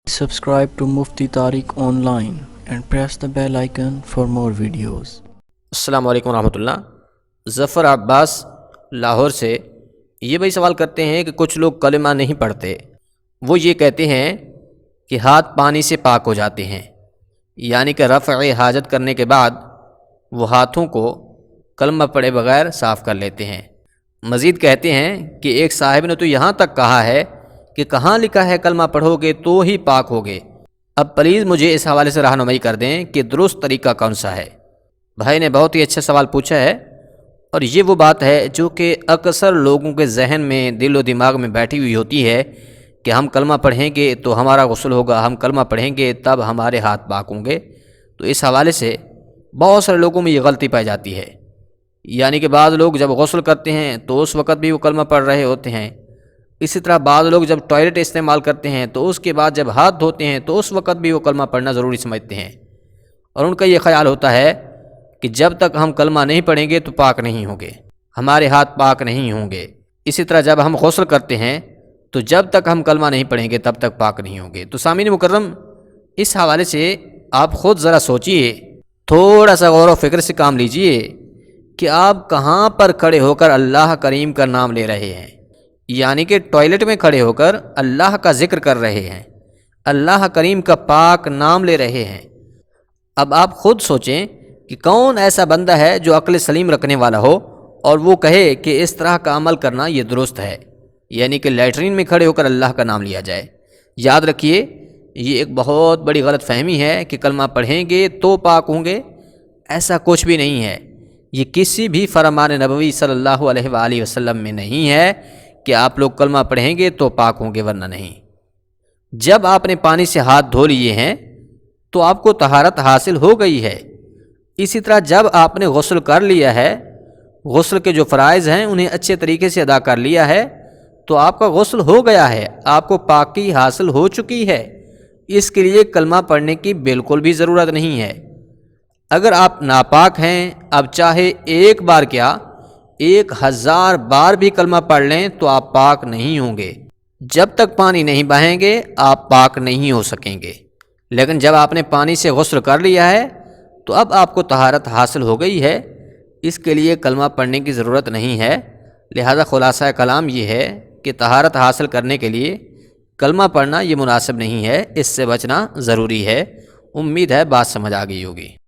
Subscribe to Mufti Tariq Online and press the bell icon for more videos. السلام علیکم ورحمۃ اللہ۔ ظفر عباس لاہور سے یہ بھائی سوال کرتے ہیں کہ کچھ لوگ کلمہ نہیں پڑھتے، وہ یہ کہتے ہیں کہ ہاتھ پانی سے پاک ہو جاتے ہیں، یعنی کہ رفع حاجت کرنے کے بعد وہ ہاتھوں کو کلمہ پڑھے بغیر صاف کر لیتے ہیں۔ مزید کہتے ہیں کہ ایک صاحب نے تو یہاں تک کہا ہے کہ کہاں لکھا ہے کلمہ پڑھو گے تو ہی پاک ہوگے۔ اب پلیز مجھے اس حوالے سے رہنمائی کر دیں کہ درست طریقہ کون سا ہے۔ بھائی نے بہت ہی اچھا سوال پوچھا ہے، اور یہ وہ بات ہے جو کہ اکثر لوگوں کے ذہن میں دل و دماغ میں بیٹھی ہوئی ہوتی ہے کہ ہم کلمہ پڑھیں گے تو ہمارا غسل ہوگا، ہم کلمہ پڑھیں گے تب ہمارے ہاتھ پاک ہوں گے۔ تو اس حوالے سے بہت سارے لوگوں میں یہ غلطی پائی جاتی ہے، یعنی کہ بعض لوگ جب غسل کرتے ہیں تو اس وقت بھی وہ کلمہ پڑھ رہے ہوتے ہیں، اسی طرح بعض لوگ جب ٹوائلٹ استعمال کرتے ہیں تو اس کے بعد جب ہاتھ دھوتے ہیں تو اس وقت بھی وہ کلمہ پڑھنا ضروری سمجھتے ہیں، اور ان کا یہ خیال ہوتا ہے کہ جب تک ہم کلمہ نہیں پڑھیں گے تو پاک نہیں ہوں گے، ہمارے ہاتھ پاک نہیں ہوں گے۔ اسی طرح جب ہم غسل کرتے ہیں تو جب تک ہم کلمہ نہیں پڑھیں گے تب تک پاک نہیں ہوں گے۔ تو سامعین مکرم، اس حوالے سے آپ خود ذرا سوچئے، تھوڑا سا غور و فکر سے کام لیجئے کہ آپ کہاں پر کھڑے ہو کر اللہ کریم کا نام لے رہے ہیں، یعنی کہ ٹوائلٹ میں کھڑے ہو کر اللہ کا ذکر کر رہے ہیں، اللہ کریم کا پاک نام لے رہے ہیں۔ اب آپ خود سوچیں کہ کون ایسا بندہ ہے جو عقل سلیم رکھنے والا ہو اور وہ کہے کہ اس طرح کا عمل کرنا یہ درست ہے، یعنی کہ لیٹرین میں کھڑے ہو کر اللہ کا نام لیا جائے۔ یاد رکھیے، یہ ایک بہت بڑی غلط فہمی ہے کہ کلمہ پڑھیں گے تو پاک ہوں گے، ایسا کچھ بھی نہیں ہے۔ یہ کسی بھی فرمان نبوی صلی اللہ علیہ وآلہ وسلم میں نہیں ہے کہ آپ لوگ کلمہ پڑھیں گے تو پاک ہوں گے، ورنہ نہیں۔ جب آپ نے پانی سے ہاتھ دھو لیے ہیں تو آپ کو طہارت حاصل ہو گئی ہے۔ اسی طرح جب آپ نے غسل کر لیا ہے، غسل کے جو فرائض ہیں انہیں اچھے طریقے سے ادا کر لیا ہے تو آپ کا غسل ہو گیا ہے، آپ کو پاکی حاصل ہو چکی ہے۔ اس کے لیے کلمہ پڑھنے کی بالکل بھی ضرورت نہیں ہے۔ اگر آپ ناپاک ہیں، اب چاہے ایک بار کیا 1000 بار بھی کلمہ پڑھ لیں تو آپ پاک نہیں ہوں گے۔ جب تک پانی نہیں بہائیں گے آپ پاک نہیں ہو سکیں گے، لیکن جب آپ نے پانی سے غسل کر لیا ہے تو اب آپ کو طہارت حاصل ہو گئی ہے، اس کے لیے کلمہ پڑھنے کی ضرورت نہیں ہے۔ لہذا خلاصہ کلام یہ ہے کہ طہارت حاصل کرنے کے لیے کلمہ پڑھنا یہ مناسب نہیں ہے، اس سے بچنا ضروری ہے۔ امید ہے بات سمجھ آ گئی ہوگی۔